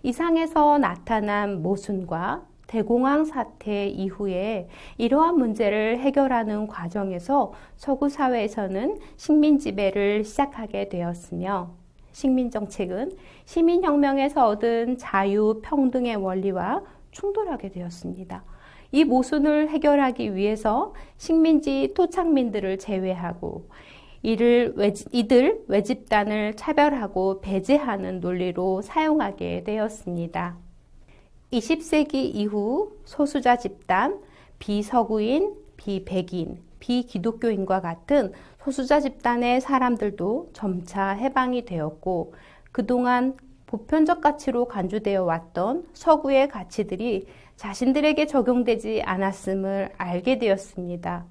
이상에서 나타난 모순과 대공황 사태 이후에 이러한 문제를 해결하는 과정에서 서구 사회에서는 식민 지배를 시작하게 되었으며 식민정책은 시민혁명에서 얻은 자유, 평등의 원리와 충돌하게 되었습니다. 이 모순을 해결하기 위해서 식민지 토착민들을 제외하고 이들 외집단을 차별하고 배제하는 논리로 사용하게 되었습니다. 20세기 이후 소수자 집단, 비서구인, 비백인, 비기독교인과 같은 소수자 집단의 사람들도 점차 해방이 되었고 그동안 보편적 가치로 간주되어 왔던 서구의 가치들이 자신들에게 적용되지 않았음을 알게 되었습니다.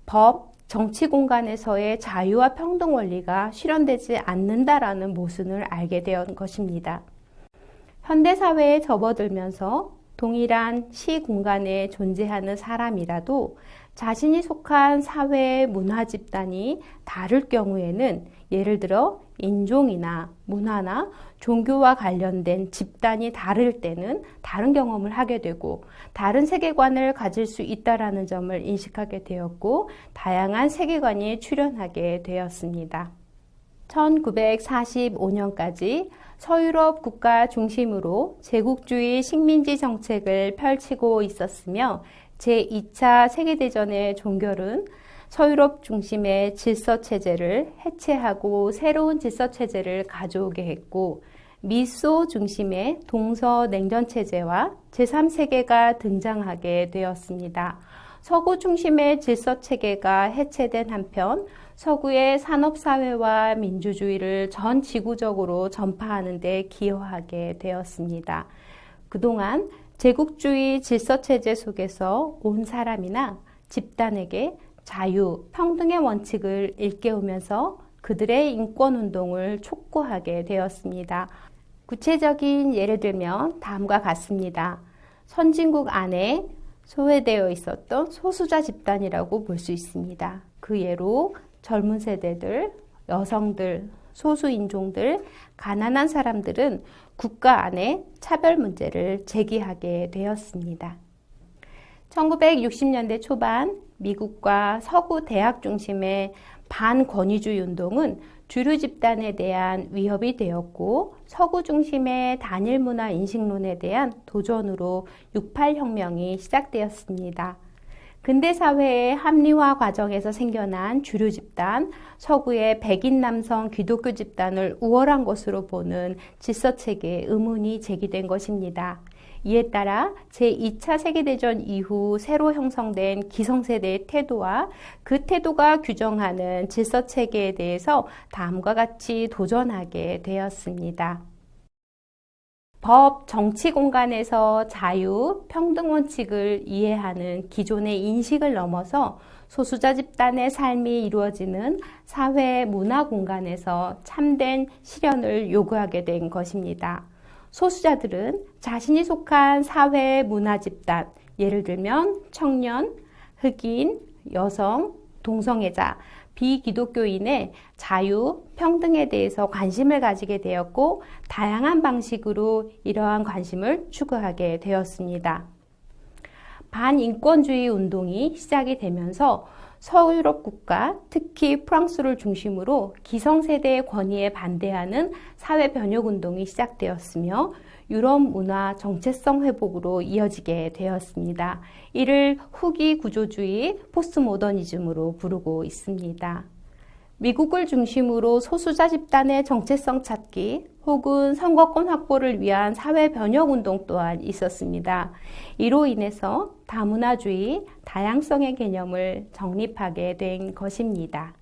법, 정치 공간에서의 자유와 평등 원리가 실현되지 않는다라는 모순을 알게 된 것입니다. 현대사회에 접어들면서 동일한 시 공간에 존재하는 사람이라도 자신이 속한 사회의 문화 집단이 다를 경우에는 예를 들어 인종이나 문화나 종교와 관련된 집단이 다를 때는 다른 경험을 하게 되고 다른 세계관을 가질 수 있다는 점을 인식하게 되었고 다양한 세계관이 출현하게 되었습니다. 1945년까지 서유럽 국가 중심으로 제국주의 식민지 정책을 펼치고 있었으며 제2차 세계대전의 종결은 서유럽 중심의 질서체제를 해체하고 새로운 질서체제를 가져오게 했고 미소 중심의 동서냉전체제와 제3세계가 등장하게 되었습니다. 서구 중심의 질서체계가 해체된 한편 서구의 산업사회와 민주주의를 전 지구적으로 전파하는 데 기여하게 되었습니다. 그동안 제국주의 질서체제 속에서 온 사람이나 집단에게 자유, 평등의 원칙을 일깨우면서 그들의 인권운동을 촉구하게 되었습니다. 구체적인 예를 들면 다음과 같습니다. 선진국 안에 소외되어 있었던 소수자 집단이라고 볼 수 있습니다. 그 예로 젊은 세대들, 여성들, 소수인종들, 가난한 사람들은 국가 안에 차별 문제를 제기하게 되었습니다. 1960년대 초반 미국과 서구 대학 중심의 반권위주의 운동은 주류 집단에 대한 위협이 되었고 서구 중심의 단일 문화 인식론에 대한 도전으로 68혁명이 시작되었습니다. 근대사회의 합리화 과정에서 생겨난 주류 집단, 서구의 백인 남성 기독교 집단을 우월한 것으로 보는 질서체계에 의문이 제기된 것입니다. 이에 따라 제2차 세계대전 이후 새로 형성된 기성세대의 태도와 그 태도가 규정하는 질서체계에 대해서 다음과 같이 도전하게 되었습니다. 법, 정치 공간에서 자유, 평등 원칙을 이해하는 기존의 인식을 넘어서 소수자 집단의 삶이 이루어지는 사회 문화 공간에서 참된 실현을 요구하게 된 것입니다. 소수자들은 자신이 속한 사회 문화 집단, 예를 들면 청년, 흑인, 여성, 동성애자, 비기독교인의 자유, 평등에 대해서 관심을 가지게 되었고 다양한 방식으로 이러한 관심을 추구하게 되었습니다. 반인권주의 운동이 시작이 되면서 서유럽 국가, 특히 프랑스를 중심으로 기성세대의 권위에 반대하는 사회 변혁 운동이 시작되었으며 유럽 문화 정체성 회복으로 이어지게 되었습니다. 이를 후기 구조주의, 포스트모더니즘으로 부르고 있습니다. 미국을 중심으로 소수자 집단의 정체성 찾기 혹은 선거권 확보를 위한 사회 변혁 운동 또한 있었습니다. 이로 인해서 다문화주의, 다양성의 개념을 정립하게 된 것입니다.